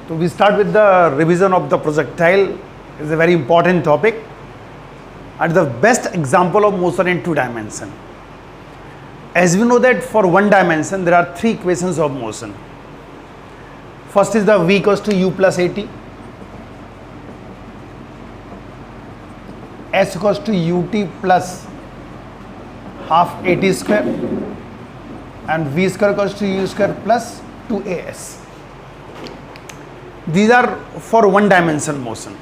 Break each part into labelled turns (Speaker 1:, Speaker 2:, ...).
Speaker 1: So we start with the revision of the projectile. Is a very important topic and the best example of motion in two dimension. As we know that for one dimension there are three equations of motion. First is the v equals to u plus at, s equals to ut plus half at square, and v square equals to u square plus 2as. These are for one dimension motion.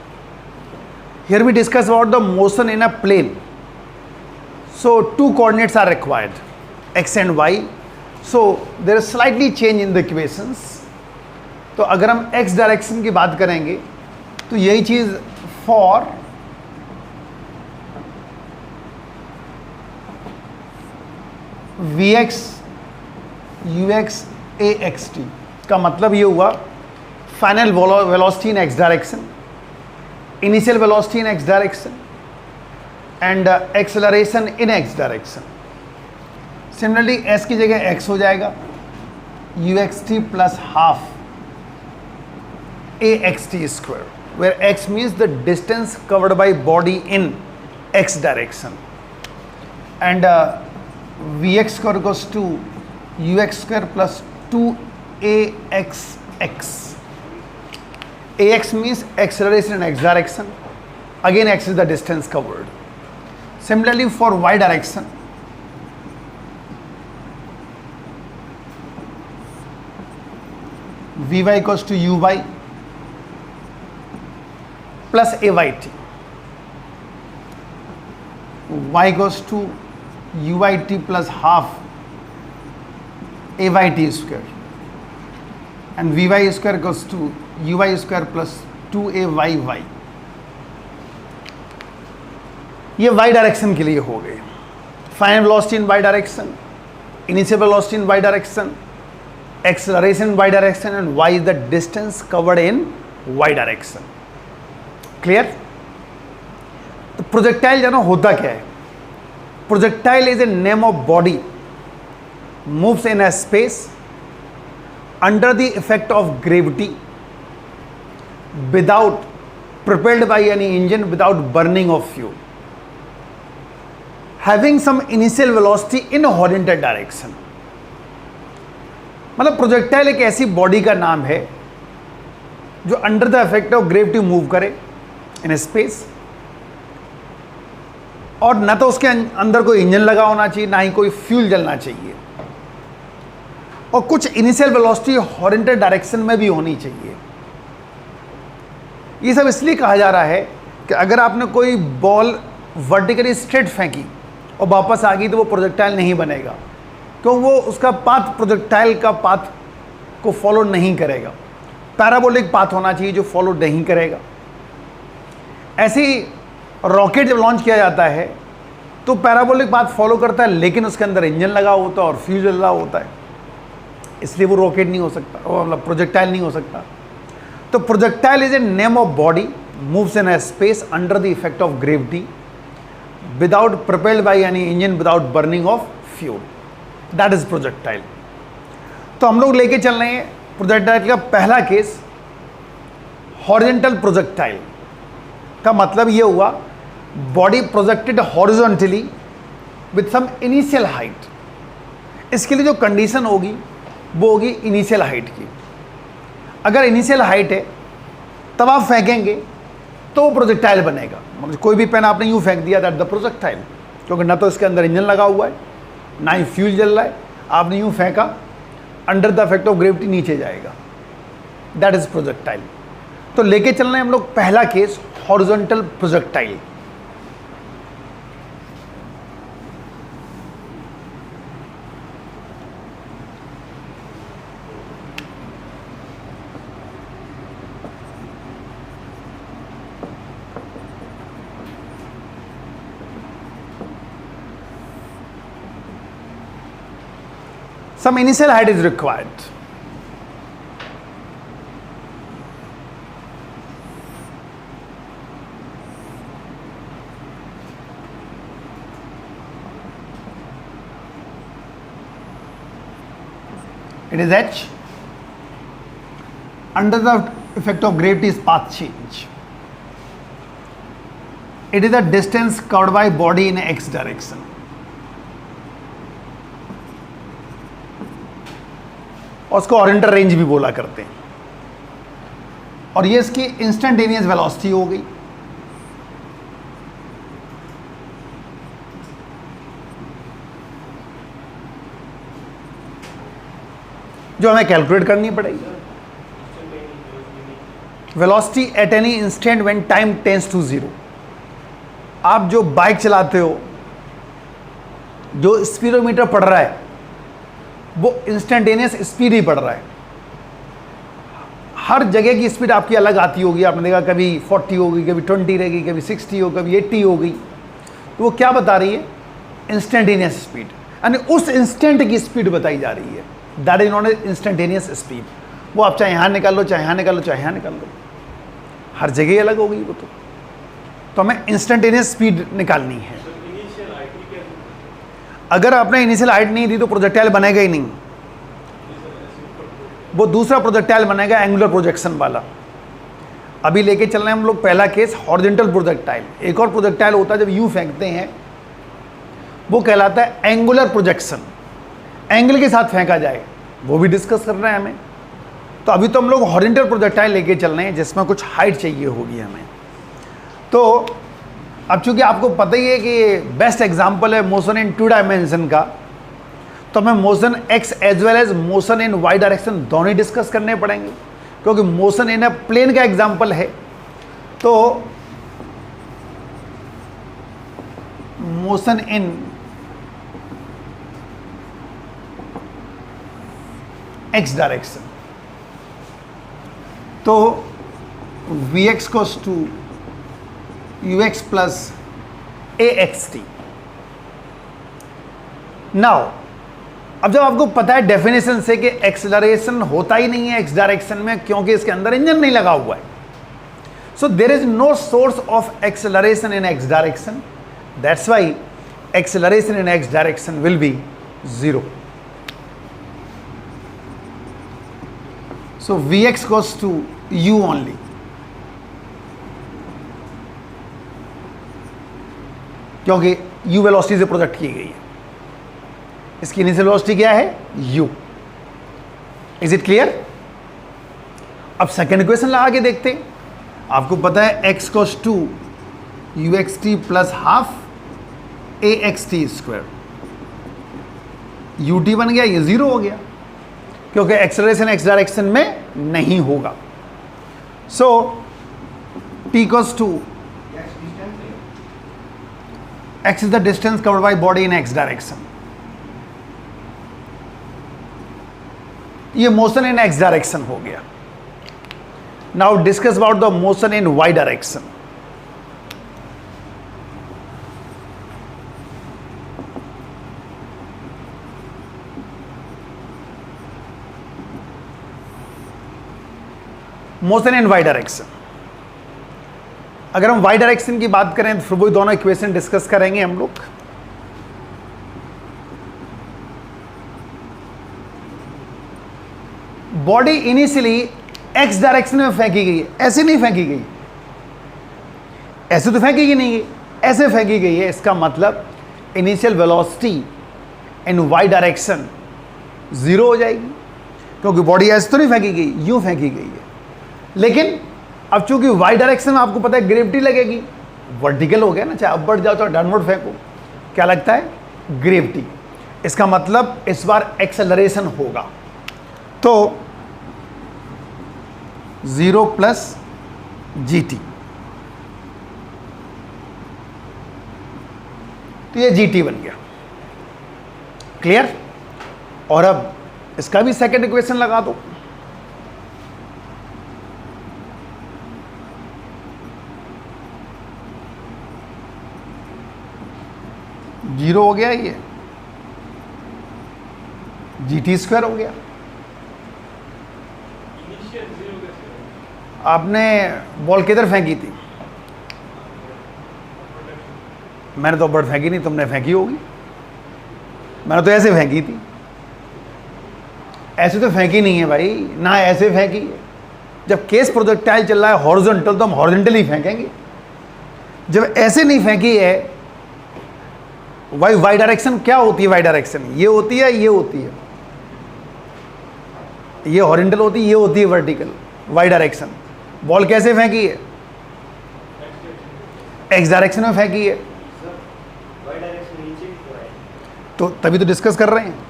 Speaker 1: Here we discuss about the motion in a plane. So two coordinates are required, x and y. So there is slightly change in the equations. तो अगर हम x direction की बात करेंगे तो यही चीज for vx ux axt का मतलब ये हुआ final velocity in x direction, initial velocity in x direction and acceleration in x direction. Similarly s की जगह x हो जाएगा uxt plus half axt square, where x means the distance covered by body in x direction, and vx square equals to ux square plus 2axx. Ax means acceleration in x direction, again x is the distance covered. Similarly for y direction, vy equals to uy plus ayt, y goes to uyt plus half ayt square, and vy square goes to uy square plus 2ayy. ये y direction के लिए हो गए. Final velocity in y direction, initial velocity in y direction, acceleration y direction, and y is the distance covered in y direction. Clear? तो projectile जो ना होता क्या है? Projectile is a name of body moves in a space under the effect of gravity without propelled by any engine, without burning of fuel, having some initial velocity in a horizontal direction. मतलब projectile एक ऐसी body का नाम है जो under the effect of gravity move करे in space, और ना तो उसके अंदर कोई इंजन लगा होना चाहिए, ना ही कोई फ्यूल जलना चाहिए, और कुछ इनिशियल वेलोसिटी हॉरिजॉन्टल डायरेक्शन में भी होनी चाहिए. ये सब इसलिए कहा जा रहा है कि अगर आपने कोई बॉल वर्टिकली स्ट्रेट फेंकी और वापस आ गई तो वो प्रोजेक्टाइल नहीं बनेगा, क्यों? वो उसका पाथ प्रोजेक्टाइल का पाथ को फॉलो नहीं करेगा. पैराबोलिक पाथ होना चाहिए जो फॉलो नहीं करेगा. ऐसे ही रॉकेट जब लॉन्च किया जाता है तो पैराबोलिक पाथ फॉलो करता है, लेकिन उसके अंदर इंजन लगा होता है और फ्यूल जल रहा होता है, इसलिए वो रॉकेट नहीं हो सकता, मतलब प्रोजेक्टाइल नहीं हो सकता. तो projectile is a name of body moves in a space under the effect of gravity without propelled by any engine, without burning of fuel. That is projectile. तो हम लोग लेके चल रहे हैं प्रोजेक्टाइल का पहला केस, हॉरिजॉन्टल प्रोजेक्टाइल. का मतलब ये हुआ body projected horizontally with some initial height. इसके लिए जो कंडीशन होगी वो होगी इनिशियल हाइट की. अगर इनिशियल हाइट है तब आप फेंकेंगे तो वो प्रोजेक्टाइल बनेगा. मतलब कोई भी पेन आपने यूँ फेंक दिया, दैट द प्रोजेक्टाइल, क्योंकि ना तो इसके अंदर इंजन लगा हुआ है, ना ही फ्यूल जल रहा है, आपने यूँ फेंका, under the effect of gravity नीचे जाएगा. That is projectile. तो लेके चल रहे हैं हम लोग पहला case, horizontal projectile. Some initial height is required. It is h, under the effect of gravity is path change. It is the distance covered by body in x direction. और उसको ओरिएंटल रेंज भी बोला करते हैं। और ये इसकी instantaneous velocity हो गई। जो हमें कैलकुलेट करनी पड़ेगी। Velocity at any instant when time tends to 0। आप जो बाइक चलाते हो, जो स्पीडोमीटर पढ़ रहा है वो इंस्टेंटेनियस स्पीड ही पढ़ रहा है। हर जगह की स्पीड आपकी अलग आती होगी। आपने देखा कभी 40 होगी, कभी 20 रहेगी, कभी 60 हो, कभी 80 हो गई। तो वो क्या बता रही है? इंस्टेंटेनियस स्पीड, यानी उस इंस्टेंट की स्पीड बताई जा रही है। That is not instantaneous speed. वो आप चाहे यहाँ निकाल लो, चाहे यहाँ निकाल लो, चाहे यहाँ निकाल लो, हर जगह अलग होगी वो। तो हमें इंस्टेंटेनियस स्पीड निकालनी है। अगर आपने इनिशियल हाइट नहीं दी तो प्रोजेक्टाइल बनेगा ही नहीं। वो दूसरा प्रोजेक्टाइल बनेगा एंगुलर प्रोजेक्शन वाला। अभी लेके चल रहे हैं हम लोग पहला केस हॉरिजॉन्टल प्रोजेक्टाइल। एक और प्रोजेक्टाइल होता है जब यू फेंकते हैं, वो कहलाता है एंगुलर प्रोजेक्शन। एंगल के साथ फेंका जाए, वो भी डिस्कस करना है हमें। तो अभी तो हम लोग हॉरिजॉन्टल प्रोजेक्टाइल लेके चल रहे हैं जिसमें कुछ हाइट चाहिए होगी हमें। तो अब चूंकि आपको पता ही है कि बेस्ट एग्जांपल है मोशन इन 2 डायमेंशन का, तो हमें motion X as well as motion in Y direction दोनों ही डिस्कस करने पड़ेंगे, क्योंकि मोशन इन अ प्लेन का एग्जांपल है। तो मोशन इन एक्स डायरेक्शन, तो V X goes to ux plus axt। Now अब जब आपको पता है डेफिनेशन से कि एक्सेलरेशन होता ही नहीं है एक्स डायरेक्शन में, क्योंकि इसके अंदर इंजन नहीं लगा हुआ है। So there is no source of acceleration in X direction, that's why acceleration in X direction will be 0। So vx goes to u only। क्योंकि u वेलोसिटी से प्रोजेक्ट की गई है। इसकी इनिशियल वेलोसिटी क्या है? u। Is it clear? अब second equation लगा के देखते हैं। आपको पता है x cos 2 uxt plus half axt square, ut बन गया, ये 0 हो गया क्योंकि एक्सेलरेशन एक्स डायरेक्शन में नहीं होगा। सो t cos 2 x is the distance covered by body in x direction। ये मोशन इन x डायरेक्शन हो गया। Now discuss about the motion in y direction. Motion in y direction, अगर हम y direction की बात करें तो फिर वो दोनों इक्वेशन डिस्कस करेंगे हम लोग। बॉडी इनिशियली x डायरेक्शन में फेंकी गई है, ऐसे नहीं फेंकी गई, ऐसे तो फेंकी गई नहीं, ऐसे फेंकी गई है। इसका मतलब इनिशियल वेलोसिटी इन y डायरेक्शन 0 हो जाएगी, क्योंकि बॉडी ऐसे तो नहीं फेंकी गई, यूं फेंकी गई है। लेकिन अब चूंकि y डायरेक्शन में आपको पता है ग्रेविटी लगेगी, वर्टिकल हो गया ना, चाहे अपवर्ड जाओ चाहे डाउनवर्ड फेंको, क्या लगता है? ग्रेविटी। इसका मतलब इस बार एक्सेलरेशन होगा। तो 0 प्लस GT, तो ये GT बन गया। क्लियर? और अब इसका भी सेकंड इक्वेशन लगा दो। जीरो हो गया, ये GT स्क्वायर हो गया। आपने बॉल किधर फेंकी थी? मैंने तो बड़ फेंकी नहीं, तुमने फेंकी होगी। मैंने तो ऐसे फेंकी थी, ऐसे तो फेंकी नहीं है भाई, ना ऐसे फेंकी है, जब केस प्रोजेक्टाइल चल रहा है हॉरिजॉन्टल तो हम हॉरिजॉन्टली फेंकेंगे। जब ऐसे नहीं फेंकी है, वाई डायरेक्शन क्या होती है? वाई डायरेक्शन ये होती है, ये होती है, ये हॉरिजॉन्टल होती है, ये होती है वर्टिकल। वाई डायरेक्शन बॉल कैसे फेंकी है? एक्स डायरेक्शन में फेंकी है। तो तभी तो डिस्कस कर रहे हैं।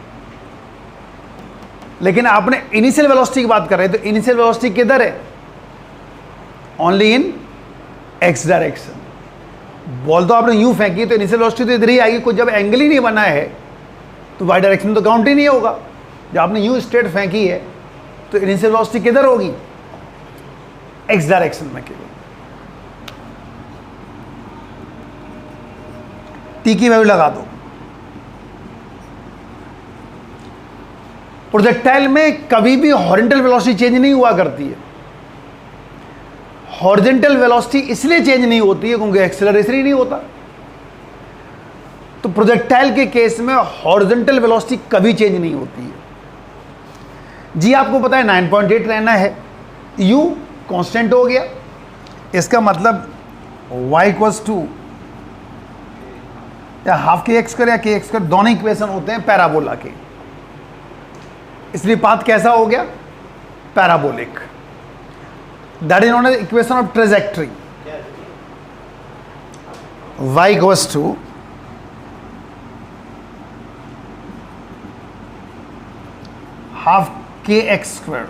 Speaker 1: लेकिन आपने इनिशियल वेलोसिटी की बात कर रहे हैं, तो इनिशियल वेलोसिटी किधर है? Only in X direction. Ball तो आपने यूं फेंकी तो इनिशियल वेलोसिटी तो इधर ही आएगी। कोई जब एंगल ही नहीं बना है तो वाई डायरेक्शन तो काउंट ही नहीं होगा। जब आपने यूं स्ट्रेट फेंकी है तो इनिशियल वेलोसिटी किधर होगी? एक्स डायरेक्शन में केवल। टी की वैल्यू लगा दो। प्रोजेक्टाइल में कभी भी हॉरिजॉन्टल वेलोसिटी चेंज नहीं हुआ करती है। हॉरिजॉन्टल वेलोसिटी इसलिए चेंज नहीं होती है क्योंकि एक्सेलरेशन ही नहीं होता। तो प्रोजेक्टाइल के केस में हॉरिजॉन्टल वेलोसिटी कभी चेंज नहीं होती है। जी आपको पता है 9.8 रहना है, u कांस्टेंट हो गया। इसका मतलब y इक्वल्स टू या हाफ के एक्स स्क्वायर या के एक्स स्क्वायर, दोनों इक्वेशन होते हैं पैराबोला के, इसलिए पाथ कैसा हो गया? Parabolic. That is known as equation of trajectory. y equals to half K X square,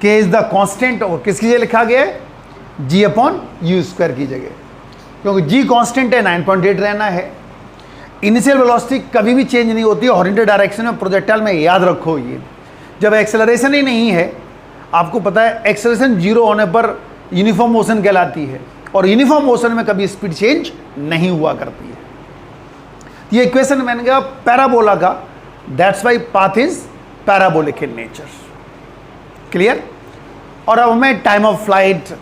Speaker 1: K is the constant और किसकी जगह लिखा गया है? g अपॉन यू स्क्वायर की जगह, क्योंकि g कांस्टेंट है, 9.8 रहना है। इनिशियल वेलोसिटी कभी भी चेंज नहीं होती है हॉरिजॉन्टल डायरेक्शन में प्रोजेक्टाइल में, याद रखो ये। जब एक्सेलरेशन ही नहीं है, आपको पता है एक्सेलरेशन जीरो होने पर यूनिफॉर्म मोशन कहलाती है, और यूनिफॉर्म मोशन में कभी स्पीड चेंज नहीं हुआ करती है। ये इक्वेशन मैंने कहा पैराबोला का, that's why path is parabolic in nature. Clear? और अब हमें टाइम ऑफ फ्लाइट,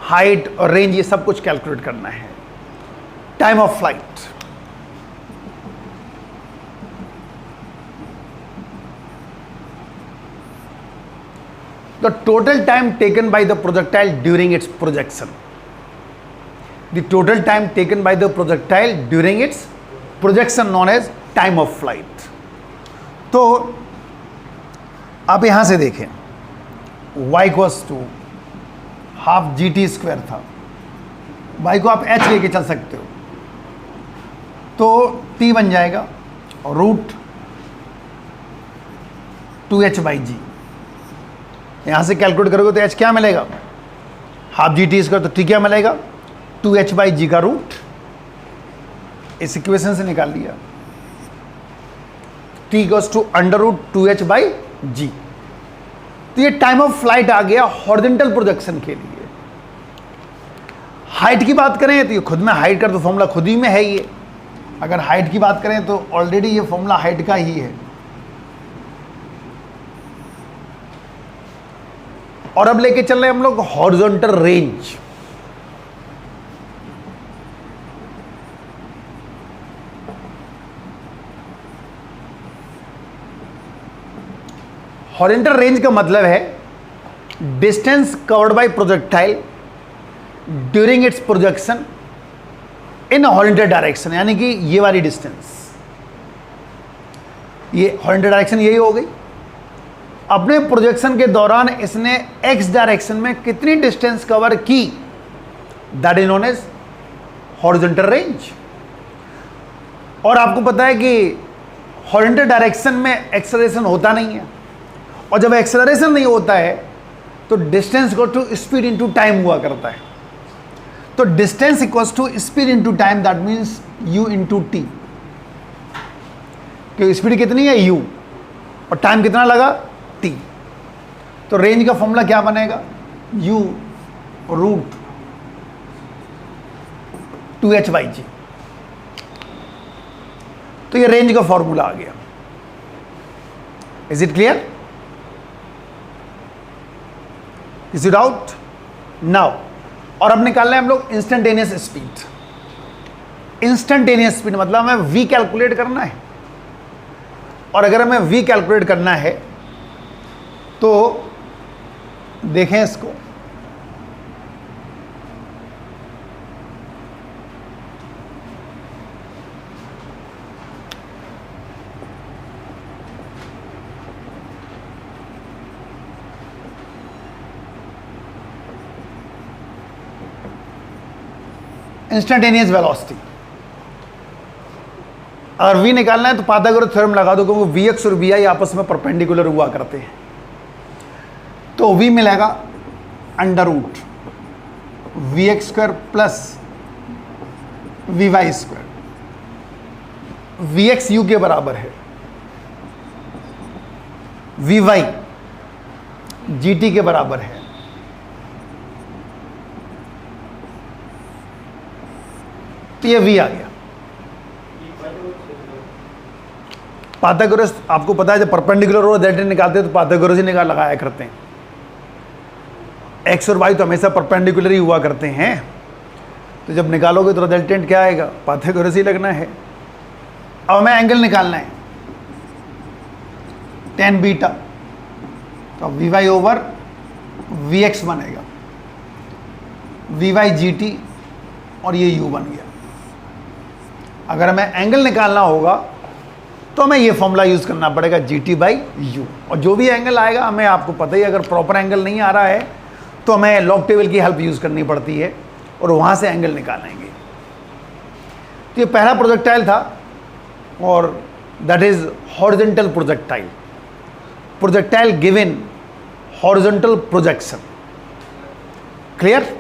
Speaker 1: हाइट और रेंज ये सब कुछ कैलकुलेट करना है। Time of flight, the total time taken by the projectile during its projection. The total time taken by the projectile during its projection known as time of flight. तो आप यहां से देखें, y equals to half G T square था, y को आप h लेके चल सकते हो, तो t बन जाएगा रूट 2h बाई जी। यहाँ से कैलकुलेट करोगे तो h क्या मिलेगा? हाफ जी टी स्क्वायर, तो t क्या मिलेगा? 2h बाई जी का रूट। इस इक्वेशन से निकाल लिया, t equals to under root 2h by g. तो ये टाइम ऑफ फ्लाइट आ गया हॉरिजॉन्टल प्रोजेक्शन के लिए। हाइट की बात करें तो ये खुद में हाइट का तो फॉर्मूला खुद ही में है ये। अगर हाइट की बात करें तो ऑलरेडी ये फॉर्मूला हाइट का ही है। और अब लेके चल रहे हैं हम लोग हॉरिजॉन्टल रेंज। हॉरिजॉन्टल रेंज का मतलब है distance covered by projectile during its projection in horizontal direction, यानी कि ये वाली डिस्टेंस, ये हॉरिजॉन्टल डायरेक्शन यही हो गई। अपने प्रोजेक्शन के दौरान इसने एक्स डायरेक्शन में कितनी डिस्टेंस कवर की, that is known as horizontal range. और आपको पता है कि हॉरिजॉन्टल डायरेक्शन में एक्सेलरेशन होता नहीं है, और जब एक्सेलरेशन नहीं होता है तो distance equal to speed into time हुआ करता है। तो distance equals to speed into time, that means u into T. क्योंकि स्पीड कितनी है u और टाइम कितना लगा t। तो रेंज का फॉर्मूला क्या बनेगा? u root 2h by g. तो ये रेंज का फॉर्मूला आ गया। Is it clear? Is it out now? और अब निकालना है हम लोग इंस्टेंटेनियस स्पीड। इंस्टेंटेनियस स्पीड मतलब हमें v कैलकुलेट करना है, और अगर हमें v कैलकुलेट करना है तो देखें इसको, इंस्टेंटेनियस वेलोसिटी। अगर v निकालना है तो पाइथागोरस थ्योरम लगा दो, क्योंकि vx और vi आपस में परपेंडिकुलर हुआ करते हैं। तो v मिलेगा under root vx square plus vy square. vx u के बराबर है, vy gt के बराबर है। तो ये v आ गया। पाइथागोरस आपको पता है जब परपेंडिकुलर हो डायरेक्टली निकालते हैं तो पाइथागोरस ही निकाल लगाया करते हैं। x और y तो हमेशा परपेंडिकुलर ही हुआ करते हैं, तो जब निकालोगे तो रिजल्टेंट क्या आएगा, पाइथागोरस ही लगना है। अब हमें एंगल निकालना है tan बीटा, तो vy ओवर vx बनेगा, vy gt और ये u बन गया। अगर हमें एंगल निकालना होगा तो हमें ये फॉर्मूला यूज़ करना पड़ेगा gt बाई यू, और जो भी एंगल आएगा हमें, आपको पता ही, अगर प्रॉपर एंगल नहीं आ रहा है तो हमें लॉग टेबल की हेल्प यूज़ करनी पड़ती है और वहाँ से एंगल निकालेंगे। तो ये पहला प्रोजेक्टाइल था और that is horizontal projectile, projectile given horizontal projection. Clear?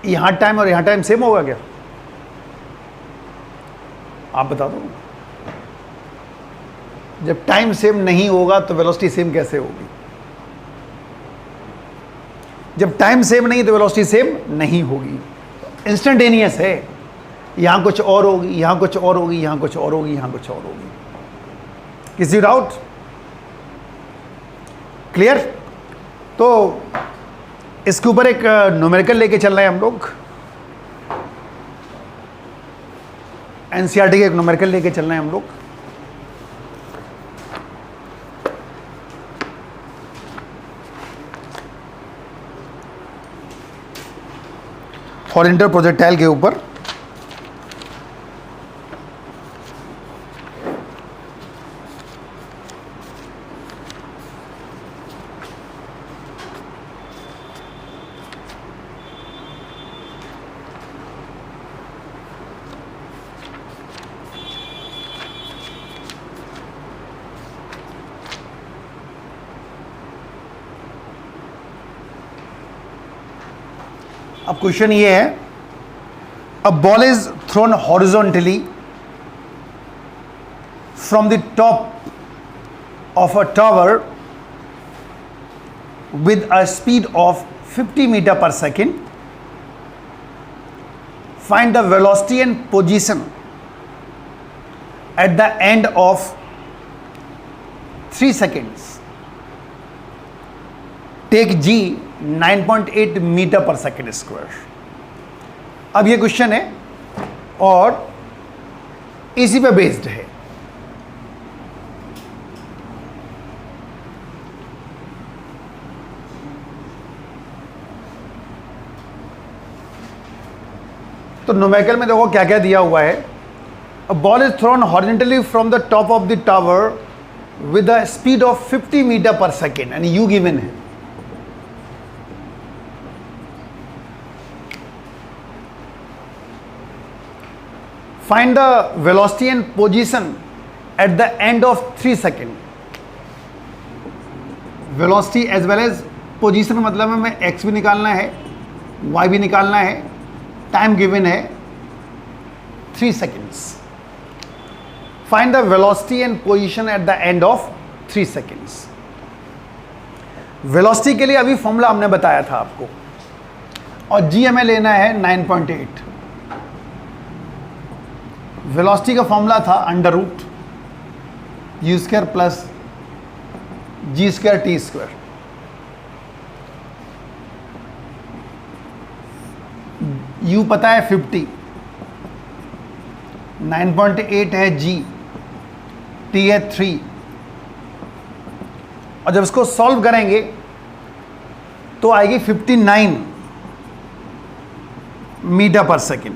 Speaker 1: यहाँ टाइम और यहाँ टाइम सेम होगा क्या, आप बता दो। जब टाइम सेम नहीं होगा तो वेलोसिटी सेम कैसे होगी? जब टाइम सेम नहीं तो वेलोसिटी सेम नहीं होगी। इंस्टेंटेनियस है, यहाँ कुछ और होगी, यहाँ कुछ और होगी, यहाँ कुछ और होगी, यहाँ कुछ और होगी। किसी डाउट? क्लियर? तो इसके ऊपर एक न्यूमेरिकल लेके चल रहे हैं हम लोग, एनसीईआरटी के एक न्यूमेरिकल लेके चल रहे हैं हम लोग। हॉरिजॉन्टल प्रोजेक्टाइल के ऊपर अब क्वेश्चन ये है, a ball is thrown horizontally from the top of a tower with a speed of 50 meter per second. Find the velocity and position at the end of 3 seconds. Take g 9.8 metre per second square. अब ये question है और इसी पे based है। तो numerical में देखो क्या क्या दिया हुआ है। A ball is thrown horizontally from the top of the tower with a speed of 50 metre per second and U given है। Find the velocity and position at the end of 3 seconds. Velocity as well as position मतलब हमें x भी निकालना है, y भी निकालना है, time given है 3 seconds. Find the velocity and position at the end of 3 seconds. Velocity के लिए अभी फॉर्मूला हमने बताया था आपको, और g हमें लेना है 9.8। वेलोसिटी का फॉर्मूला था under root U square plus G square T square. U पता है 50, 9.8 है जी, टी है 3, और जब इसको सॉल्व करेंगे तो आएगी 59 मीटर पर सेकेंड।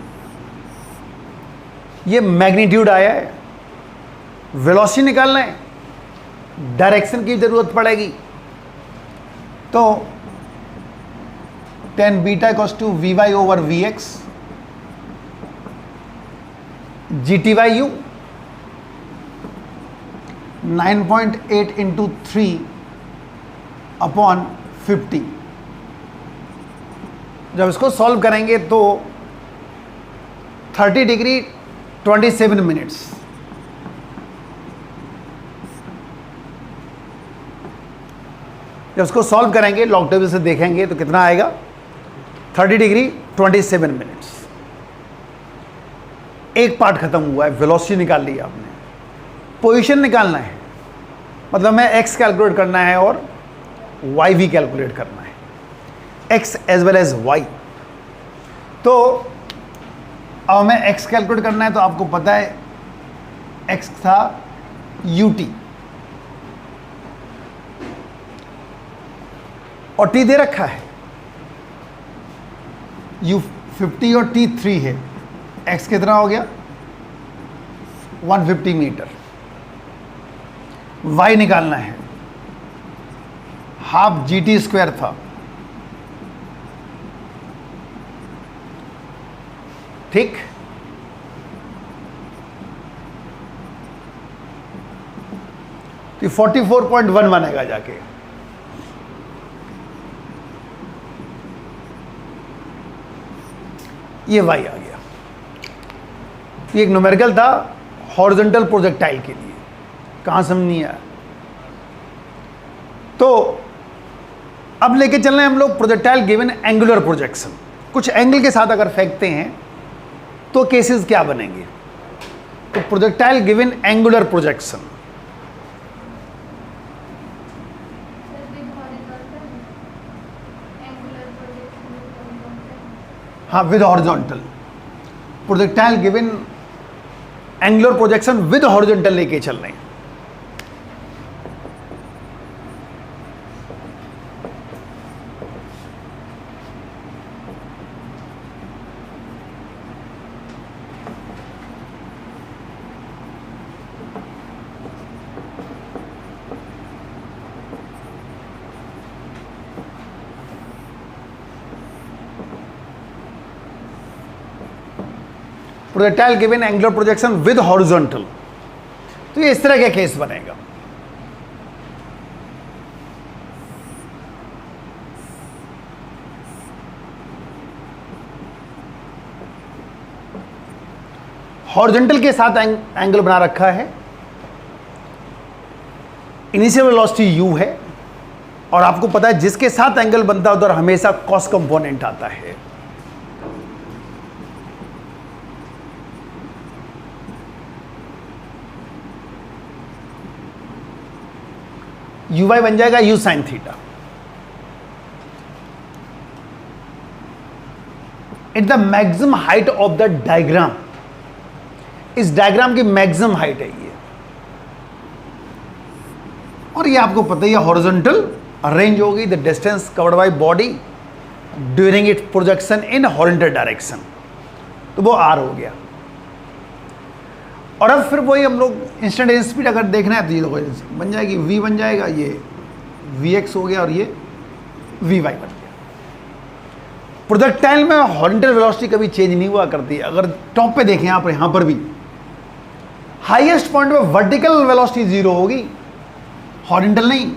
Speaker 1: ये मैग्नीट्यूड आया है। वेलोसिटी निकालना है, डायरेक्शन की जरूरत पड़ेगी, तो 10 beta equals to V Y over V X G T Y U 9.8 into 3 upon 50। जब इसको सॉल्व करेंगे तो 30 डिग्री 27 मिनट्स। जब इसको सॉल्व करेंगे लॉग टेबल से देखेंगे तो कितना आएगा, 30 डिग्री 27 मिनट्स। एक पार्ट खत्म हुआ है, वेलोसिटी निकाल लिया आपने। पोजीशन निकालना है, मतलब हमें एक्स कैलकुलेट करना है और वाई भी कैलकुलेट करना है, X as well as Y. तो अब हमें एक्स कैलकुलेट करना है, तो आपको पता है एक्स था यू टी और टी दे रखा है, यू 50 और टी 3 है। एक्स कितना हो गया 150 मीटर। वाई निकालना है, हाफ जी टी स्क्वायर था, ठीक। तो 44.1 बनेगा जाके। ये वाई आ गया। ये एक न्यूमेरिकल था हॉरिजॉन्टल प्रोजेक्टाइल के लिए। कहां समझ नहीं आया? तो अब लेके चल रहे हैं हम लोग प्रोजेक्टाइल गिवन एंगुलर प्रोजेक्शन। कुछ एंगल के साथ अगर फेंकते हैं तो केसेस क्या बनेंगे? तो प्रोजेक्टाइल गिवन एंगुलर प्रोजेक्शन, हाँ, with horizontal. Projectile given angular projection with horizontal लेके चल रहे हैं। Projectile given angular projection with horizontal, तो ये इस तरह का केस बनेगा। हॉरिजॉन्टल के साथ एंगल बना रखा है, इनिशियल वेलोसिटी u है, और आपको पता है जिसके साथ एंगल बनता है उधर हमेशा कॉस कंपोनेंट आता है। यू वाई बन जाएगा you sine theta. At the maximum height of the diagram, इस डायग्राम की मैक्सिमम हाइट है ये, और ये आपको पता ही है हॉरिजॉन्टल रेंज होगी the distance covered by body during it projection in horizontal direction, तो वो आर हो गया। और अब फिर वही हम लोग इंस्टेंटेनियस स्पीड अगर देखना है तो ये देखो बन जाएगी v बन जाएगा, ये vx हो गया और ये vy बन गया। प्रोजेक्टाइल में हॉरिजॉन्टल वेलोसिटी कभी चेंज नहीं हुआ करती है। अगर टॉप पे देखें यहाँ पर भी हाईएस्ट पॉइंट पे वर्टिकल वेलोसिटी 0 होगी, हॉरिजॉन्टल नहीं।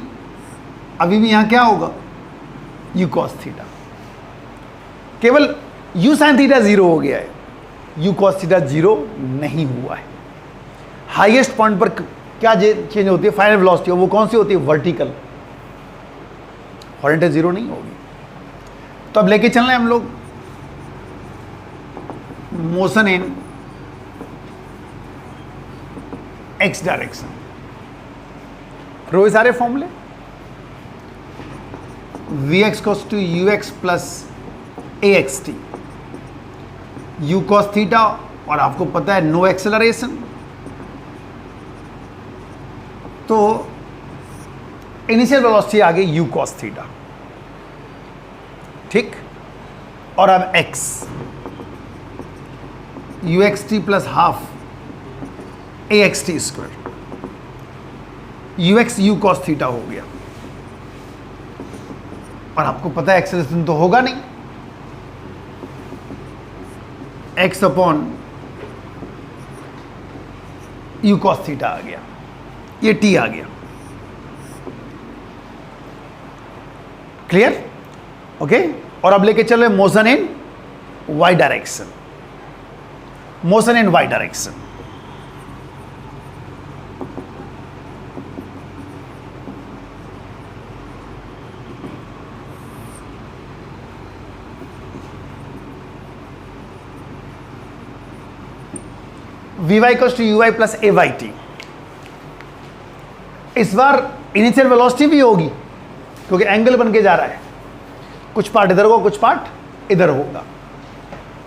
Speaker 1: अभी भी यहाँ क्या होगा u cos थीटा, केवल u sin थीटा 0 हो गया है, u cos थीटा 0 नहीं हुआ है। हाईएस्ट पॉइंट पर क्या चेंज होती है फाइनल वेलोसिटी, वो कौन सी होती है वर्टिकल, हॉरिजॉन्टल 0 नहीं होगी। तो अब लेके चल रहे हैं हम लोग मोशन इन एक्स डायरेक्शन। फिर वही सारे फॉर्मूले V X goes to U X plus A X T, U cos theta, और आपको पता है नो एक्सेलरेशन, तो इनिशियल वेलोसिटी आ गई u cos थीटा, ठीक। और अब x uxt plus half axt square, ux u cos theta हो गया। और आपको पता है एक्सेलरेशन तो होगा नहीं, x upon u cos theta आ गया, ये t आ गया। क्लियर? ओके। और अब लेके चलो motion in y direction, motion in y direction. vy equals to ui plus a Y t. इस बार इनिशियल वेलोसिटी भी होगी क्योंकि एंगल बन के जा रहा है, कुछ पार्ट इधर होगा कुछ पार्ट इधर होगा।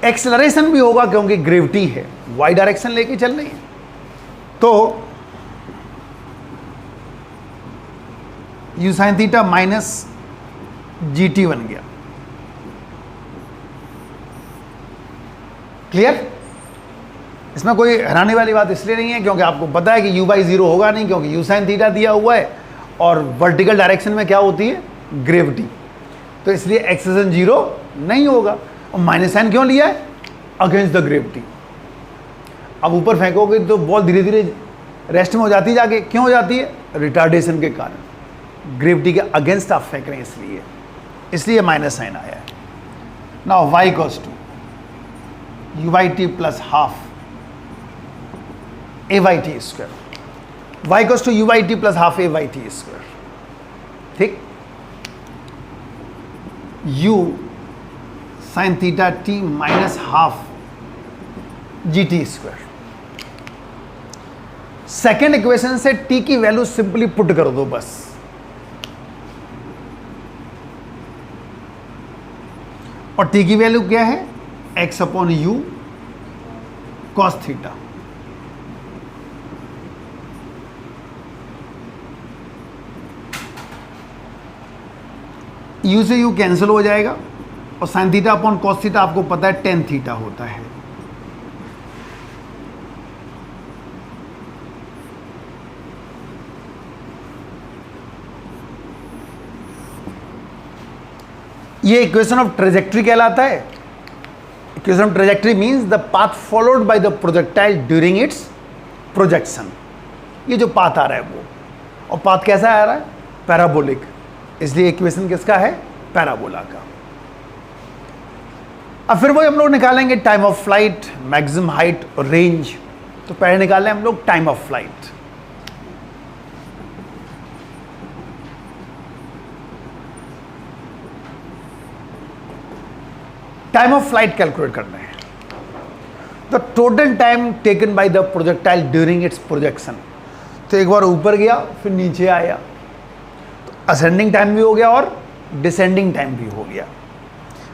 Speaker 1: एक्सेलरेशन भी होगा क्योंकि ग्रेविटी है, वाई डायरेक्शन लेके चल रही है। तो you sine theta minus G T बन गया। क्लियर? इसमें कोई हैरानी वाली बात इसलिए नहीं है क्योंकि आपको पता है कि u बाई जीरो होगा नहीं, क्योंकि यू साइन थीटा दिया हुआ है और वर्टिकल डायरेक्शन में क्या होती है, ग्रेविटी, तो इसलिए एक्सेलरेशन जीरो नहीं होगा। और माइनस साइन क्यों लिया है, अगेंस्ट द ग्रेविटी। अब ऊपर फेंकोगे तो बॉल धीरे धीरे रेस्ट में हो जाती है, जाके क्यों हो जाती है, रिटार्डेशन के कारण, ग्रेविटी के अगेंस्ट आप फेंक रहे हैं, इसलिए माइनस साइन आया है। Now y equals to U by T plus half A Y T square, y equals to U by T plus half A Y T square, ठीक। u sine theta t minus half G T square. Second equation से t की value simply put कर दो बस, और t की value क्या है, x upon U cos theta. u से u कैंसिल हो जाएगा और sine theta upon cos theta आपको पता है टेन थीटा होता है। ये इक्वेशन ऑफ ट्रेजेक्ट्री कहलाता है। Equation of trajectory means the path followed by the projectile during its projection. ये जो पाथ आ रहा है वो, और पाथ कैसा आ रहा है, पैराबोलिक, इसलिए इक्वेशन किसका है, पैराबोला का। अब फिर वो हम लोग निकालेंगे time of flight, maximum height और रेंज। तो पहले निकालें हम लोग time of flight. Time of flight calculate करना है। The total time taken by the projectile during its projection. तो एक बार ऊपर गया फिर नीचे आया, तो असेंडिंग टाइम भी हो गया और डिसेंडिंग टाइम भी हो गया,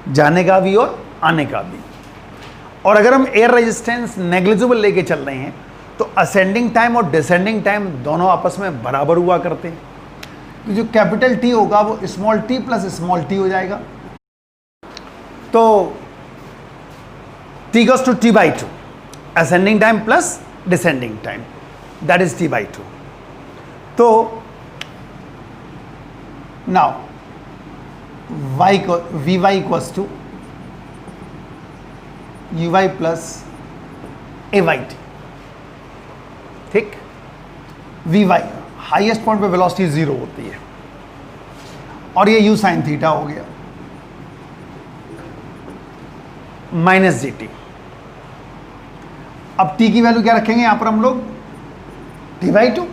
Speaker 1: जाने का भी और आने का भी। और अगर हम एयर रेजिस्टेंस नेग्लिजिबल लेके चल रहे हैं तो असेंडिंग टाइम और डिसेंडिंग टाइम दोनों आपस में बराबर हुआ करते हैं। तो जो कैपिटल टी होगा वो small T plus small T हो जाएगा। तो t goes to t by 2, ascending time plus descending time, that is t by 2. तो now vy equals to uy plus ayt, ठीक। vy हाईएस्ट पॉइंट पे velocity 0 होती है और ये u sin थीटा हो गया माइनस जी टी। अब t की वैल्यू क्या रखेंगे यहां पर हम लोग, t बाई 2,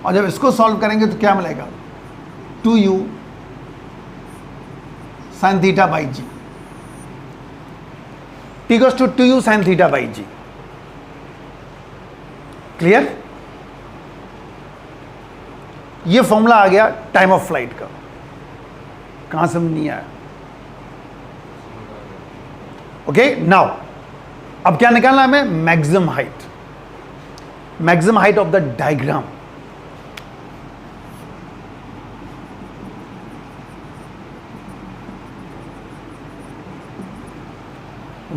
Speaker 1: और जब इसको सॉल्व करेंगे तो क्या मिलेगा, 2u sine theta by G, t goes to 2u sine theta by G. Clear? ये फॉर्मूला आ गया टाइम ऑफ फ्लाइट का। कहां समझ नहीं आया? ओके, नाउ अब क्या निकालना है हमें, maximum height. Maximum height of the diagram,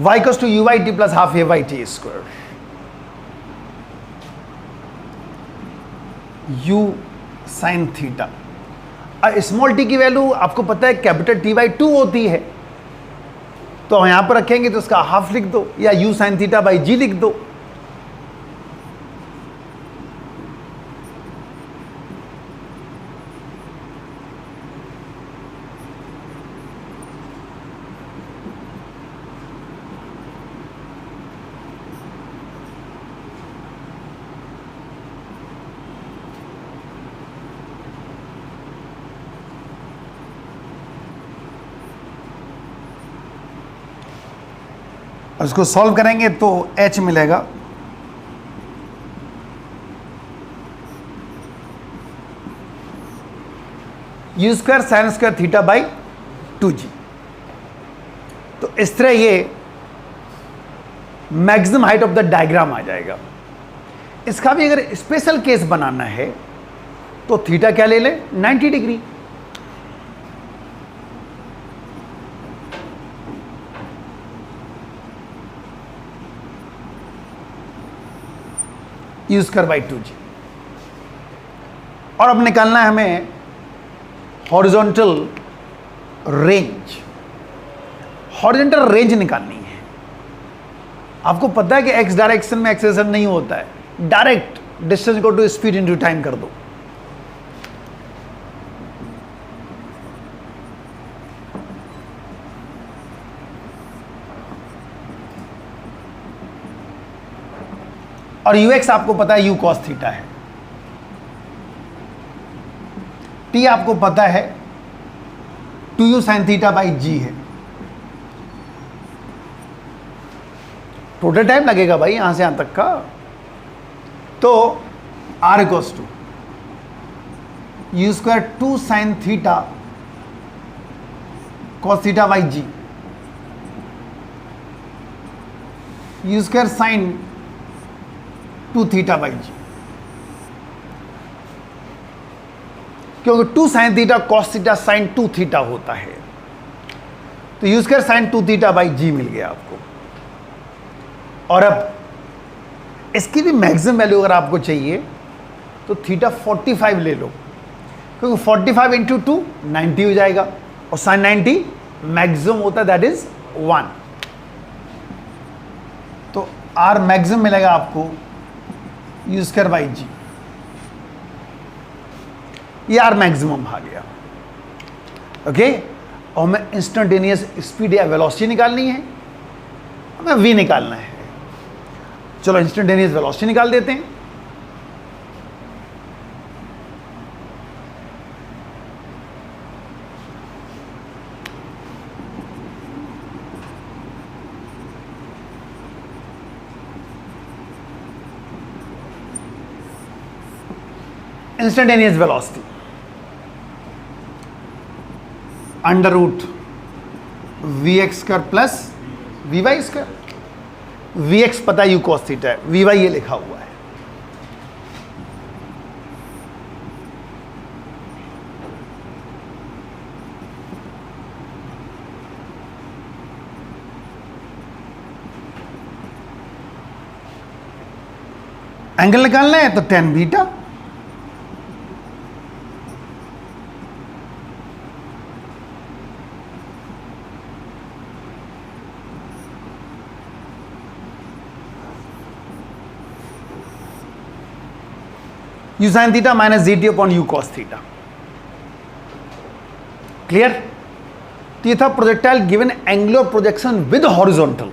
Speaker 1: y equals to u by t plus half a by t square, u sin theta. Small T की वैल्यू आपको पता है कैपिटल टी बाई 2 होती है, तो हम यहां पर रखेंगे तो उसका हाफ लिख दो, या u sin theta by g लिख दो। उसको सॉल्व करेंगे तो h मिलेगा u square sine square theta by 2g। तो इस तरह ये maximum height of the diagram आ जाएगा। इसका भी अगर स्पेशल केस बनाना है तो थीटा क्या ले ले, 90 degree. You square by 2g। और अब निकालना है हमें हॉरिजॉन्टल रेंज। हॉरिजॉन्टल रेंज निकालनी है। आपको पता है कि एक्स डायरेक्शन में एक्सेलरेशन नहीं होता है, डायरेक्ट डिस्टेंस को टू स्पीड इनटू टाइम कर दो। और ux आपको पता है u cos थीटा है, t आपको पता है 2u sin theta by g है। टोटल टाइम लगेगा भाई यहां से यहां तक का, तो r equals to u square 2 sin theta cos theta by g, u square sine 2 theta by g, क्योंकि 2 sine theta cos theta sine 2 theta होता है, तो u square sine 2 theta by g मिल गया आपको। और अब इसकी भी मैक्सिमम वैल्यू अगर आपको चाहिए तो थीटा 45 ले लो, क्योंकि 45 इंटू 2 90 हो जाएगा, और साइन 90 मैक्सिमम होता है, दैट इज 1। तो आर मैक्सिमम मिलेगा आपको यू स्क्वायर बाई जी, ये आर मैक्सिमम आ गया। ओके, और हमें इंस्टेंटेनियस स्पीड या वेलोसिटी निकालनी है, हमें वी निकालना है। चलो इंस्टेंटेनियस वेलोसिटी निकाल देते हैं। Instantaneous velocity under root V X square plus V Y square. V X पता है यू कॉस थीटा है, वी वाई ये लिखा हुआ है। एंगल निकालना है तो tan beta, U sine theta minus G T upon U cos theta. Clear? तो ये था projectile given angular projection with horizontal.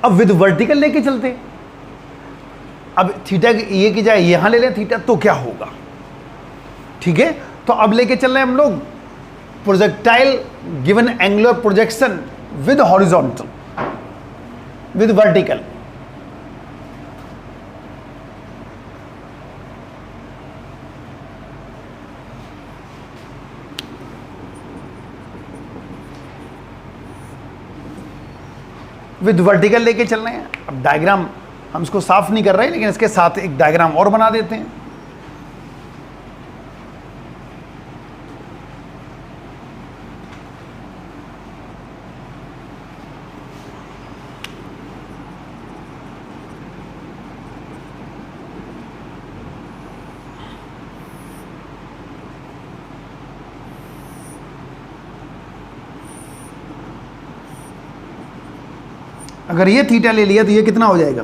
Speaker 1: अब विद वर्टिकल लेके चलते, अब थीटा ये की जाए यहां ले लें थीटा तो क्या होगा, ठीक है? तो अब लेके चल रहे हैं हम लोग projectile given angular projection with horizontal with vertical. With vertical लेके चल रहे हैं। अब डायग्राम हम इसको साफ नहीं कर रहे, लेकिन इसके साथ एक डायग्राम और बना देते हैं। अगर ये थीटा ले लिया तो ये कितना हो जाएगा?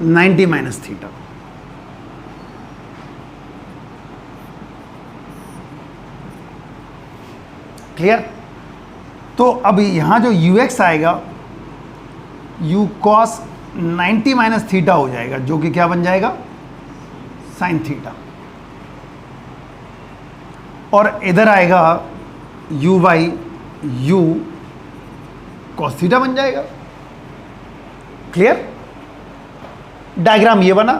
Speaker 1: 90 माइनस थीटा। क्लियर? तो अब यहां जो ux आएगा, u cos 90 माइनस थीटा हो जाएगा, जो कि क्या बन जाएगा? Sine theta. और इधर आएगा u by u cos theta बन जाएगा। क्लियर? डायग्राम ये बना।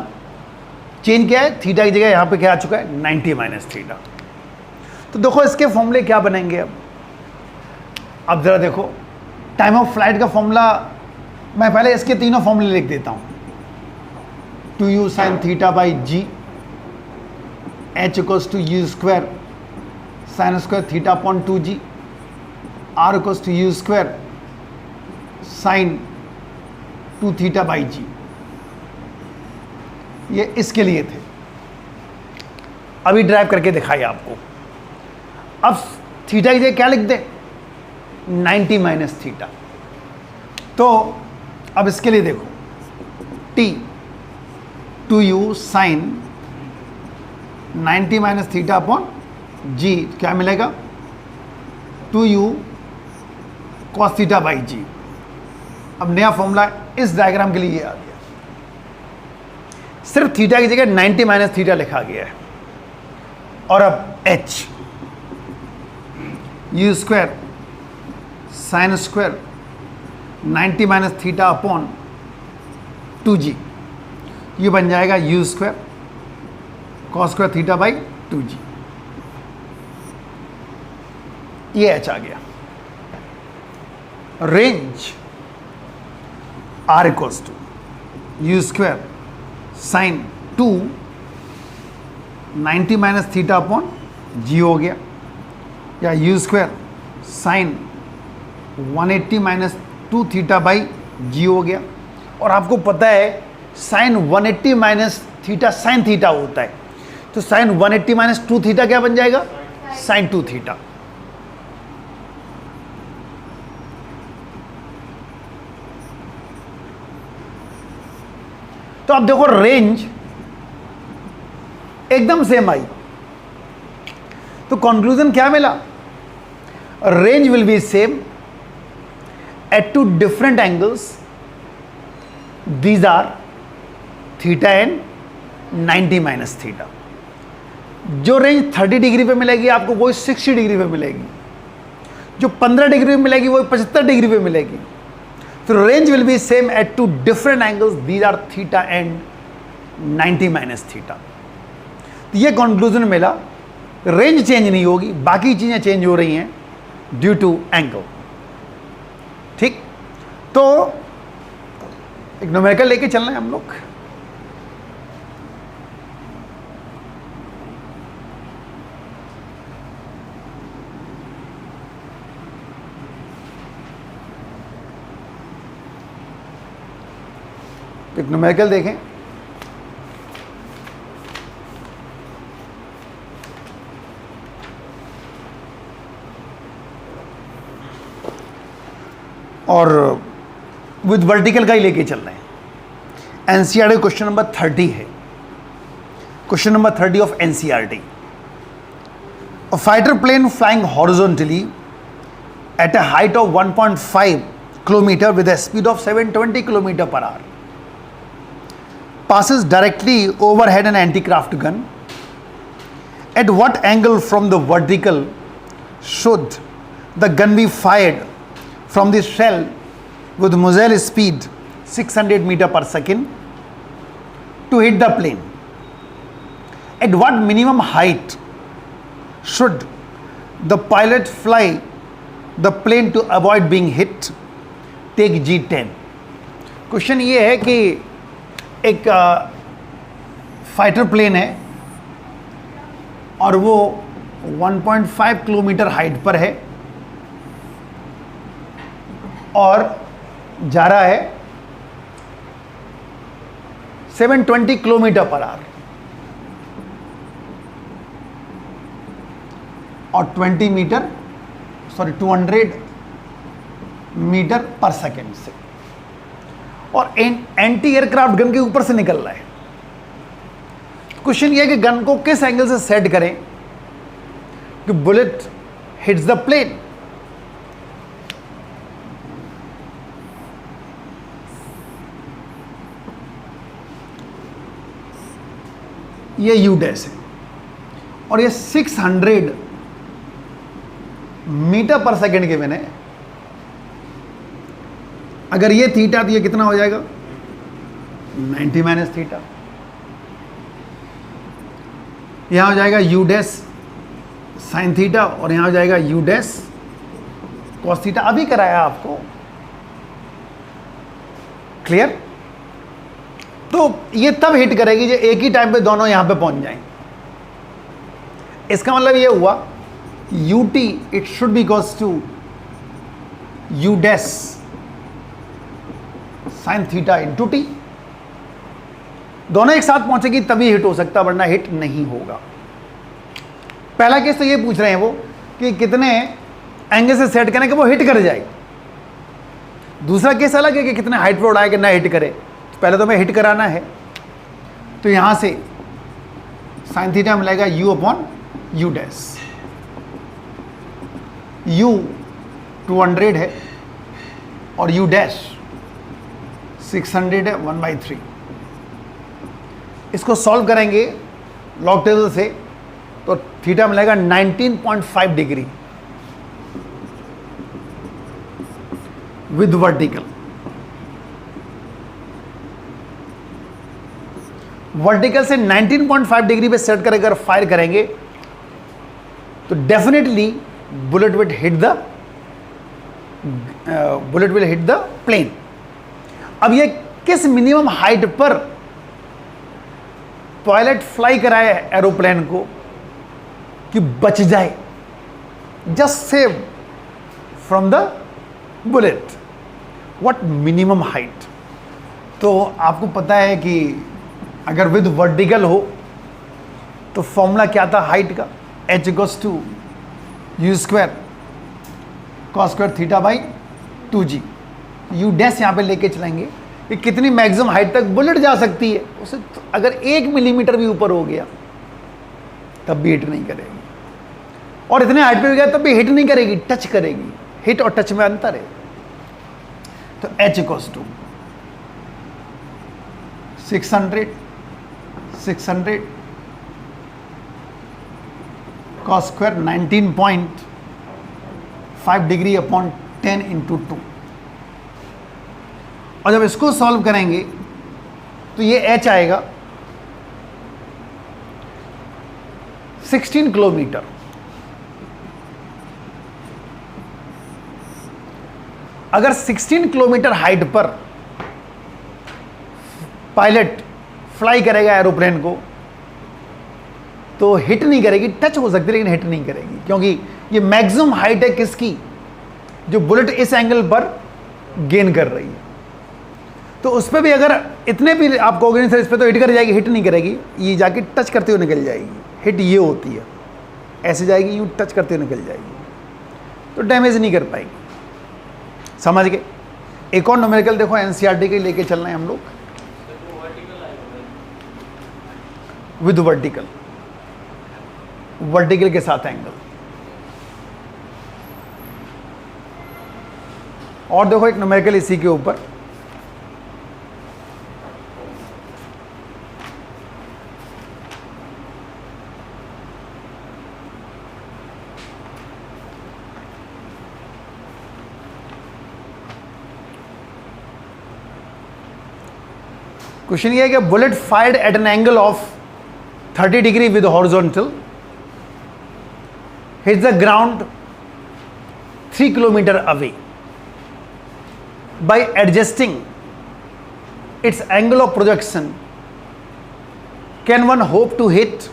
Speaker 1: चेंज क्या है? थीटा की जगह यहां पे क्या आ चुका है? 90 माइनस थीटा। तो देखो इसके फॉर्मूले क्या बनेंगे अब जरा देखो, टाइम ऑफ फ्लाइट का फॉर्मूला मैं पहले इसके तीनों फॉर्मूले लिख देता हूं। 2u sin theta by g, h equals to u square sine square theta upon 2g, r equals to u square sine 2 theta by g. ये इसके लिए थे, अभी ड्राइव करके दिखाइए आपको। अब थीटा की जगह क्या लिख दें? 90 माइनस थीटा। तो अब इसके लिए देखो, t 2u sine 90 minus theta upon g, क्या मिलेगा? 2u cos थीटा बाई जी। अब नया फॉर्मूला इस डायग्राम के लिए आ गया, सिर्फ थीटा की जगह 90 माइनस थीटा लिखा गया है। और अब h u square sine square 90 minus theta upon 2g, ये बन जाएगा u square cos square theta by 2g। ये h आ गया। Range r equals to u square sine 2 90 minus theta upon g हो गया, या u square sine 180 minus 2 theta by g हो गया। और आपको पता है sine 180 minus theta sine theta होता है, तो साइन 180 माइनस 2 थीटा क्या बन जाएगा? Sine 2 theta. तो अब देखो रेंज एकदम सेम आई, तो कंक्लूजन क्या मिला? Range will be same at two different angles, these are theta and 90 minus theta. जो रेंज 30 डिग्री पे मिलेगी आपको वही 60 डिग्री पे मिलेगी, जो 15 डिग्री पे मिलेगी वही 75 डिग्री पे मिलेगी। तो range will be same at two different angles, these are theta and 90 minus theta. तो ये कंक्लूजन मिला, रेंज चेंज नहीं होगी, बाकी चीजें चेंज हो रही हैं ड्यू टू एंगल। ठीक, तो एक न्यूमेरिकल लेके चलना है हम लोग। एक न्यूमेरिकल देखें। और विद वर्टिकल का ही लेके चल रहे हैं। एनसीईआरटी क्वेश्चन नंबर 30 है, question number 30 of NCERT. A fighter plane flying horizontally at a height of 1.5 kilometre with a speed of 720 kilometre per hour passes directly overhead an anti-craft gun. At what angle from the vertical should the gun be fired from the shell with muzzle speed 600 meter per second to hit the plane? At what minimum height should the pilot fly the plane to avoid being hit? Take G10. Question ये है कि एक fighter plane है और वो 1.5 kilometre height पर है और जा रहा है 720 किलोमीटर पर आवर और 200 मीटर पर सेकेंड से, और एंटी एयरक्राफ्ट गन के ऊपर से निकल रहा है। क्वेश्चन ये है कि गन को किस एंगल से सेट करें कि बुलेट हिट्स द प्लेन। ये यू डैश है और ये 600 मीटर पर सेकेंड के मैंने, अगर ये थीटा तो ये कितना हो जाएगा 90 माइनस थीटा। यहां हो जाएगा यू डैश साइन थीटा और यहां हो जाएगा यू डैश कॉस थीटा। अभी कराया आपको, क्लियर। तो ये तब हिट करेगी जो एक ही टाइम पे दोनों यहां पे पहुंच जाएं। इसका मतलब ये हुआ U T it should be equals to U dash sine theta into T. दोनों एक साथ पहुंचेगी तभी हिट हो सकता, वरना हिट नहीं होगा। पहला केस तो ये पूछ रहे हैं वो कि कितने एंगल से सेट करें कि वो हिट कर जाए। दूसरा केस अलग है कि कितने हाइट पर उड़ाए कि ना हिट करे। तो पहले तो हमें हिट कराना है, तो यहां से साइन थीटा मिलेगा you upon you dash. You 200 है और यू डैश 600 है 1/3। इसको सॉल्व करेंगे लॉग टेबल से तो थीटा मिलेगा 19.5 डिग्री विद वर्टिकल। वर्टिकल से 19.5 डिग्री पे सेट करके अगर फायर करेंगे तो definitely bullet will hit the plane. अब ये किस मिनिमम हाइट पर पायलट फ्लाई कराए एरोप्लेन को कि बच जाए, just save from the bullet, what minimum height. तो आपको पता है कि अगर विद वर्टिकल हो तो फॉर्मूला क्या था हाइट का, h equals to U square cos square theta by 2g। U dash यहाँ पे लेके चलेंगे कि कितनी मैक्सिमम हाइट तक बुलेट जा सकती है। उसे अगर 1 मिलीमीटर भी ऊपर हो गया तब भी हिट नहीं करेगी, और इतने हाइट पे भी गया तब भी हिट नहीं करेगी, टच करेगी। हिट और टच में अंतर है। तो h equals to 600 cos square 19.5 degree upon 10 into 2। और जब इसको सॉल्व करेंगे तो ये h आएगा 16 किलोमीटर। अगर 16 किलोमीटर हाइट पर पायलट फ्लाई करेगा एरोप्लेन को तो हिट नहीं करेगी, टच हो सकती है लेकिन हिट नहीं करेगी, क्योंकि ये मैक्सिमम हाइट है किसकी, जो बुलेट इस एंगल पर गेन कर रही है। तो उस पर भी अगर इतने भी आप कहोगे नहीं सर इस पर तो हिट कर जाएगी, हिट नहीं करेगी, ये जाके टच करते हुए निकल जाएगी। हिट ये होती है, ऐसे जाएगी, यूँ टच करते हुए निकल जाएगी, तो डैमेज नहीं कर पाएगी। समझ गए। एक और न्यूमेरिकल देखो एनसीईआरटी के लेके चल रहे हैं हम लोग विद वर्टिकल, वर्टिकल के साथ एंगल। और देखो एक न्यूमेरिकल इसी के ऊपर, क्वेश्चन ये है कि bullet fired eight an angle of 30 degree with horizontal hits the ground 3 kilometre away by adjusting its angle of projection, can one hope to hit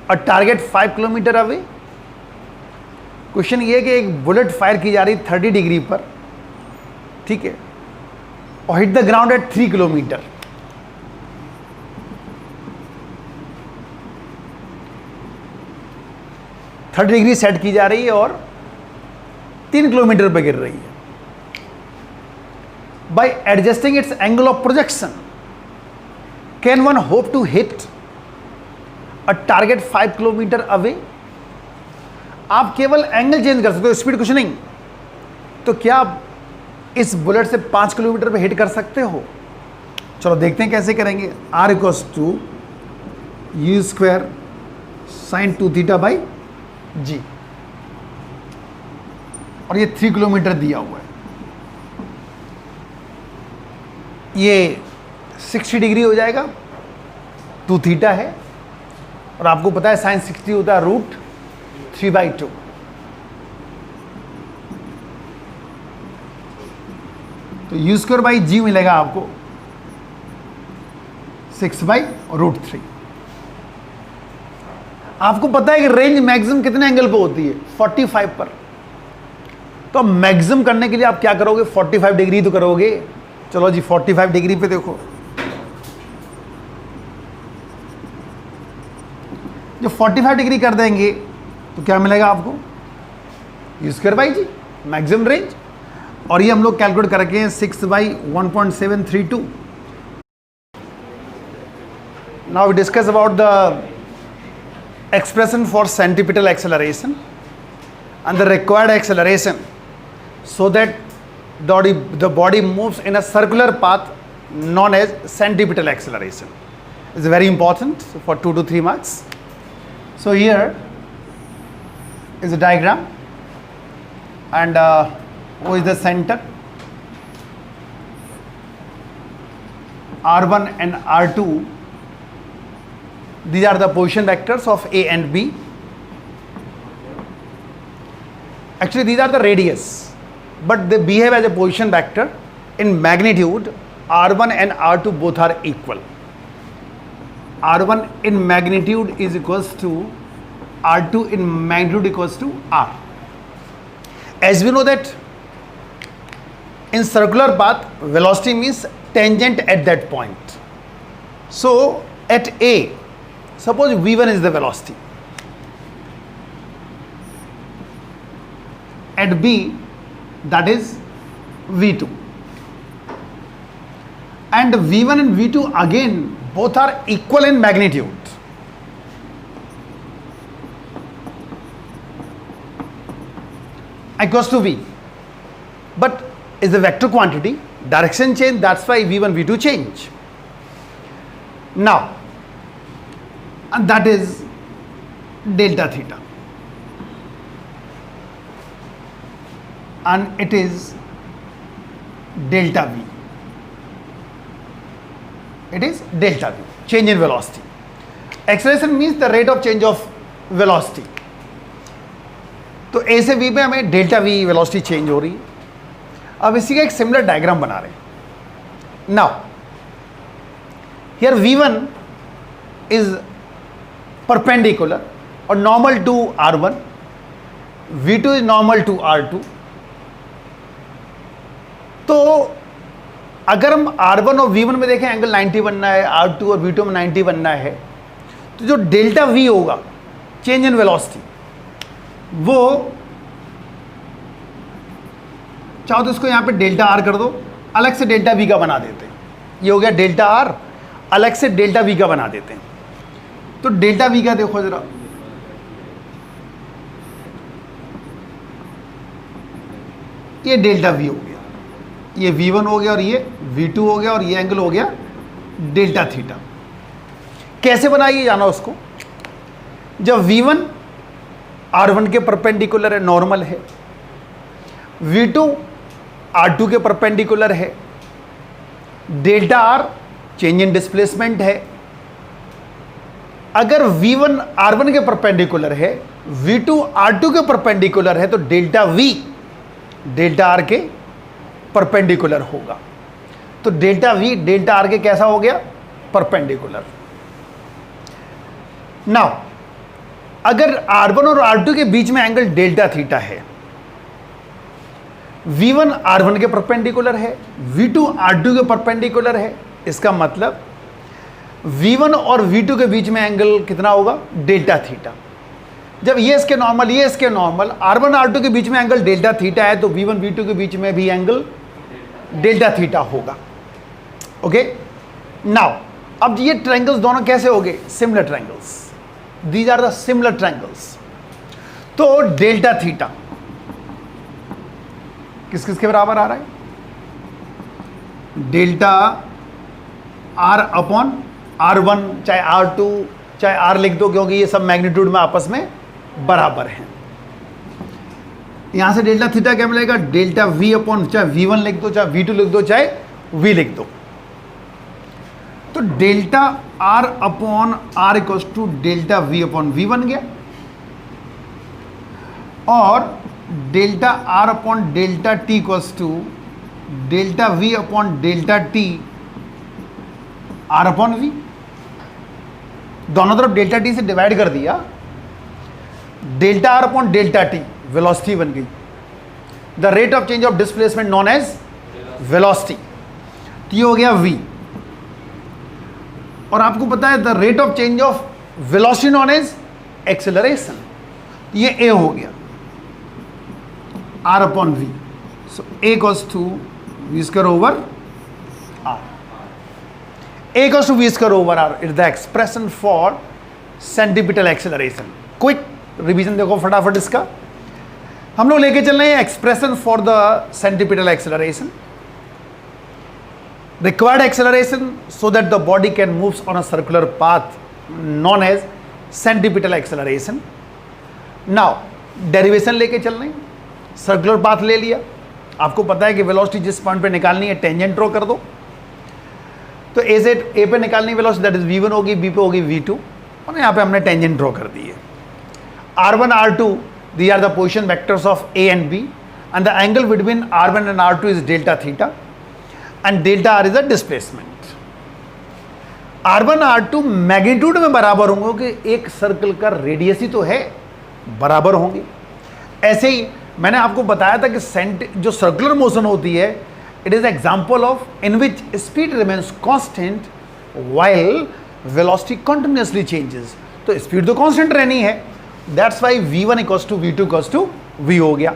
Speaker 1: a target 5 kilometre away? Question ये कि एक bullet fire की जा रही 30 degree पर, ठीक है, और hit the ground eight 3 kilometre. Thirty degree set की जा रही है और 3 किलोमीटर पर गिर रही है. By adjusting its angle of projection can one hope to hit a target 5 kilometre away. आप केवल एंगल चेंज कर सकते हो, स्पीड कुछ नहीं. तो क्या आप इस बुलेट से 5 किलोमीटर पे हिट कर सकते हो? चलो देखते हैं कैसे करेंगे. R equals to U square sine 2 theta by G, और ये 3 किलोमीटर दिया हुआ है. ये 60 डिग्री हो जाएगा, 2 थीटा है, और आपको पता है साइन 60 होता है रूट 3/2. तो U स्क्वायर बाई G मिलेगा आपको 6/√3. आपको पता है कि रेंज मैक्सिमम कितने एंगल पे होती है? 45 पर. तो मैक्सिमम करने के लिए आप क्या करोगे? 45 डिग्री तो करोगे. चलो जी 45 डिग्री पे देखो, जो 45 डिग्री कर देंगे तो क्या मिलेगा आपको? U square by G maximum range, और ये हम लोग कैलकुलेट करके हैं 6/1.732. Now we discuss about the expression for centripetal acceleration and the required acceleration so that the body moves in a circular path known as centripetal acceleration. It's very important for 2 to 3 marks. So here is a diagram, and O is the center, R1 and R2, these are the position vectors of A and B. Actually these are the radius, but they behave as a position vector. In magnitude, R1 and R2 both are equal. R1 in magnitude is equals to R2 in magnitude equals to R. As we know that in circular path, velocity means tangent at that point. So at A, suppose V1 is the velocity, at B that is V2, and V1 and V2 again both are equal in magnitude. Equals to V, but is the vector quantity, direction change, that's why V1 V2 change. Now, and that is delta theta, and it is delta V. It is delta V, change in velocity. Acceleration means the rate of change of velocity. तो A से V पे हमें delta V velocity change हो रही है. अब इसी का एक सिमिलर डायग्राम बना रहे हैं. Now here V1 is perpendicular or normal to R1, V2 is normal to R2. तो अगर हम R1 और V1 में देखें एंगल 90 बनना है, R2 और V2 में 90 बनना है, तो जो डेल्टा V होगा चेंज इन वेलोसिटी, वो चाहो तो इसको यहाँ पे डेल्टा R कर दो, अलग से डेल्टा V का बना देते हैं. ये हो गया डेल्टा R, अलग से डेल्टा V का बना देते हैं. तो डेल्टा V का देखो जरा, ये डेल्टा V हो गया, ये V1 हो गया और ये V2 हो गया, और ये एंगल हो गया डेल्टा थीटा. कैसे बनाइए जाना उसको. जब V1 R1 के परपेंडिकुलर है, नॉर्मल है, V2 R2 के परपेंडिकुलर है, delta R change in displacement है. अगर V1 R1 के परपेंडिकुलर है, V2 R2 के परपेंडिकुलर है, तो डेल्टा V डेल्टा R के परपेंडिकुलर होगा. तो डेल्टा वी डेल्टा आर के कैसा हो गया, परपेंडिकुलर। नाउ अगर R1 और R2 के बीच में एंगल डेल्टा थीटा है, V1 R1 के परपेंडिकुलर है, V2 R2 के परपेंडिकुलर है, इसका मतलब V1 और V2 के बीच में एंगल कितना होगा, डेल्टा थीटा। जब ये इसके नॉर्मल, ये इसके नॉर्मल, R1 R2 के बीच में एंगल डेल्टा थीटा है, तो V1 V2 के बीच में भी एंगल डेल्टा थीटा होगा। ओके, नाउ अब ये ट्रायंगल्स दोनों कैसे हो गए, similar triangles, these are the similar triangles. तो डेल्टा थीटा किस किस के बराबर आ रहा है, डेल्टा R अपॉन R1, चाहे R2 चाहे R लिख दो, क्योंकि ये सब मैग्नीट्यूड में आपस में बराबर हैं। यहां से डेल्टा थीटा क्या मिलेगा, डेल्टा V अपॉन, चाहे V1 लिख दो, चाहे V2 लिख दो, चाहे V लिख दो। तो delta R upon R equals to delta V upon V बन गया, और delta R upon delta T equals to delta V upon delta T R upon V। दोनों तरफ डेल्टा T से डिवाइड कर दिया, delta R upon delta T velocity बन गई, the rate of change of displacement known as velocity. तो ये हो गया V, और आपको पता है the rate of change of velocity known as acceleration, ये A हो गया, R upon V। So A equals to V square over R, A equals to V square over R is the expression for centripetal acceleration. Quick revision देखो फटाफट इसका, हम लोग लेके चल रहे हैं expression for the centripetal acceleration, required acceleration so that the body can move on a circular path known as centripetal acceleration. Now derivation लेके चल रहे हैं, सर्कुलर पाथ ले लिया, आपको पता है कि वेलोसिटी जिस पॉइंट पे निकालनी है टेंजेंट ड्रॉ कर दो, तो ए से ए पे निकालनी वेलोसिटी दैट इज V1 होगी, B पे होगी V2, और यहाँ पे हमने टेंजेंट ड्रॉ कर दी है। R1 R2 these are the position vectors of A and B, and the angle between R1 and R2 is delta theta, and delta R is the displacement. R1 R2 magnitude में बराबर होंगे कि एक circle का radius ही तो है, बराबर होंगे। ऐसे ही मैंने आपको बताया था कि जो सर्कुलर मोशन होती है, it is example of in which speed remains constant while velocity continuously changes. तो स्पीड तो कांस्टेंट रहनी है, that's why V1 equals to V2 equals to V हो गया।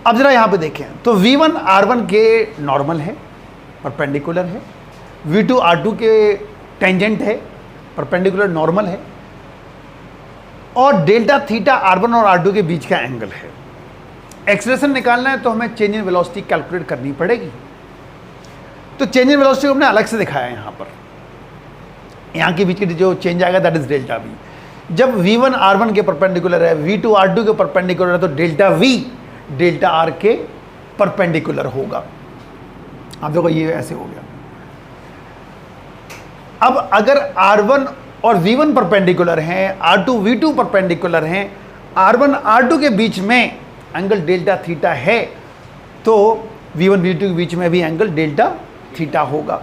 Speaker 1: अब जरा यहां पे देखें, तो V1 R1 के नॉर्मल है, परपेंडिकुलर है, V2 R2 के टेंजेंट है, परपेंडिकुलर नॉर्मल है, और डेल्टा थीटा R1 और R2 के बीच का एंगल है। एक्सेलरेशन निकालना है तो हमें चेंज इन वेलोसिटी कैलकुलेट करनी पड़ेगी। तो चेंज इन वेलोसिटी को हमने अलग से दिखाया है, यहाँ पर यहाँ के बीच की जो चेंज आएगा दैट इज डेल्टा V। जब V1 R1 के परपेंडिकुलर है, V2 R2 के परपेंडिकुलर है, तो डेल्टा V डेल्टा R के परपेंडिकुलर होगा। आप देखो ये ऐसे हो गया। अब अगर R1 और V1 परपेंडिकुलर हैं, R2 V2 परपेंडिकुलर हैं, R1 R2 के बीच में एंगल डेल्टा थीटा है, तो V1 V2 के बीच में भी एंगल डेल्टा थीटा होगा।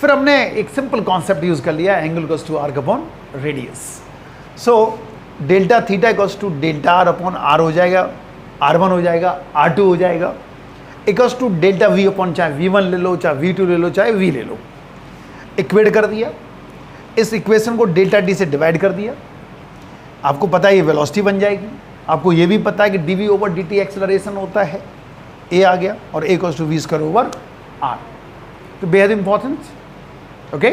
Speaker 1: फिर हमने एक सिंपल कॉन्सेप्ट यूज कर लिया, angle equals to arc upon radius. So delta theta equals to delta R upon R हो जाएगा, R1 हो जाएगा, R2 हो जाएगा, equals to delta V upon, चाहे V1 ले लो, चाहे V2 ले लो, चाहे V ले लो। इक्वेट कर दिया, इस इक्वेशन को डेल्टा टी से डिवाइड कर दिया, आपको पता है ये वेलोसिटी बन जाएगी। आपको ये भी पता है कि dv ओवर dt एक्सेलरेशन होता है, a आ गया, और a equals to v square over r। तो बेहद इंपॉर्टेंट, ओके।